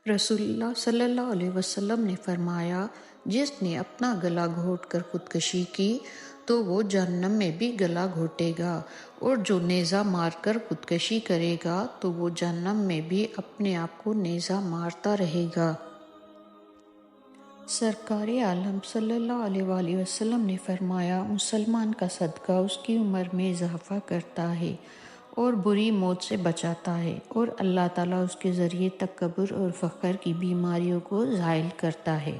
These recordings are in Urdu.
رسول اللہ صلی اللہ علیہ وسلم نے فرمایا، جس نے اپنا گلا گھونٹ کر خودکشی کی تو وہ جہنم میں بھی گلا گھونٹے گا، اور جو نیزہ مار کر خودکشی کرے گا تو وہ جہنم میں بھی اپنے آپ کو نیزہ مارتا رہے گا۔ سرکار عالم صلی اللہ علیہ وآلہ وسلم نے فرمایا، مسلمان کا صدقہ اس کی عمر میں اضافہ کرتا ہے اور بری موت سے بچاتا ہے، اور اللہ تعالیٰ اس کے ذریعے تکبر اور فخر کی بیماریوں کو زائل کرتا ہے۔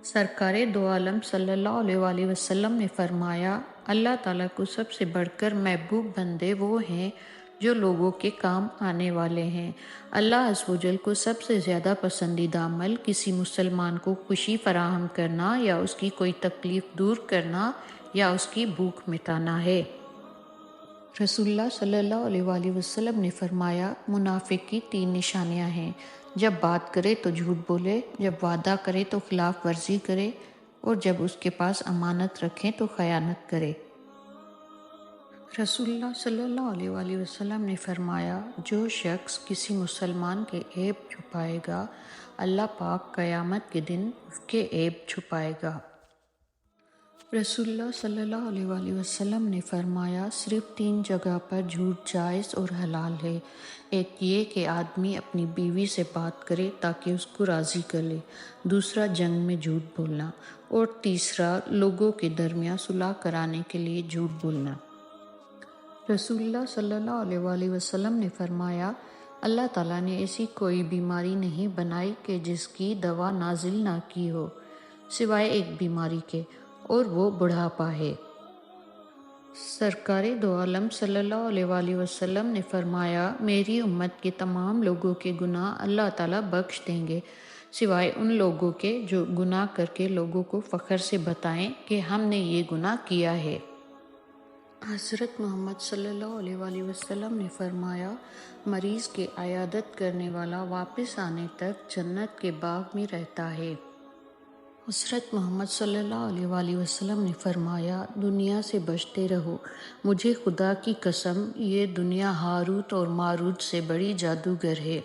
سرکار دو عالم صلی اللہ علیہ وآلہ وسلم نے فرمایا، اللہ تعالیٰ کو سب سے بڑھ کر محبوب بندے وہ ہیں جو لوگوں کے کام آنے والے ہیں۔ اللہ عز و جل کو سب سے زیادہ پسندیدہ عمل کسی مسلمان کو خوشی فراہم کرنا یا اس کی کوئی تکلیف دور کرنا یا اس کی بھوک مٹانا ہے۔ رسول اللہ صلی اللہ علیہ وآلہ وسلم نے فرمایا، منافق کی 3 نشانیاں ہیں: جب بات کرے تو جھوٹ بولے، جب وعدہ کرے تو خلاف ورزی کرے، اور جب اس کے پاس امانت رکھیں تو خیانت کرے۔ رسول اللہ صلی اللہ علیہ وآلہ وسلم نے فرمایا، جو شخص کسی مسلمان کے عیب چھپائے گا، اللہ پاک قیامت کے دن اس کے عیب چھپائے گا۔ رسول اللہ صلی اللہ علیہ وآلہ وسلم نے فرمایا، صرف 3 جگہ پر جھوٹ جائز اور حلال ہے۔ ایک یہ کہ آدمی اپنی بیوی سے بات کرے تاکہ اس کو راضی کر لے، دوسرا جنگ میں جھوٹ بولنا، اور تیسرا لوگوں کے درمیان صلح کرانے کے لیے جھوٹ بولنا۔ رسول اللہ صلی اللہ علیہ وآلہ وسلم نے فرمایا، اللہ تعالیٰ نے ایسی کوئی بیماری نہیں بنائی کہ جس کی دوا نازل نہ کی ہو، سوائے ایک بیماری کے، اور وہ بڑھاپا ہے۔ سرکار دو عالم صلی اللہ علیہ وآلہ وسلم نے فرمایا، میری امت کے تمام لوگوں کے گناہ اللہ تعالیٰ بخش دیں گے، سوائے ان لوگوں کے جو گناہ کر کے لوگوں کو فخر سے بتائیں کہ ہم نے یہ گناہ کیا ہے۔ حضرت محمد صلی اللہ علیہ وآلہ وسلم نے فرمایا، مریض کی عیادت کرنے والا واپس آنے تک جنت کے باغ میں رہتا ہے۔ حضرت محمد صلی اللہ علیہ وآلہ وسلم نے فرمایا، دنیا سے بچتے رہو، مجھے خدا کی قسم یہ دنیا ہاروت اور ماروت سے بڑی جادوگر ہے۔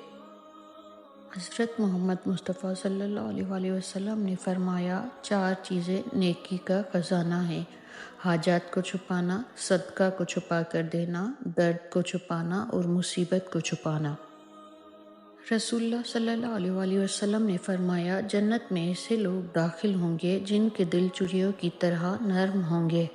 حضرت محمد مصطفیٰ صلی اللہ علیہ وآلہ وسلم نے فرمایا، 4 چیزیں نیکی کا خزانہ ہیں: حاجات کو چھپانا، صدقہ کو چھپا کر دینا، درد کو چھپانا، اور مصیبت کو چھپانا۔ رسول اللہ صلی اللہ علیہ وآلہ وسلم نے فرمایا، جنت میں ایسے لوگ داخل ہوں گے جن کے دل چڑیوں کی طرح نرم ہوں گے۔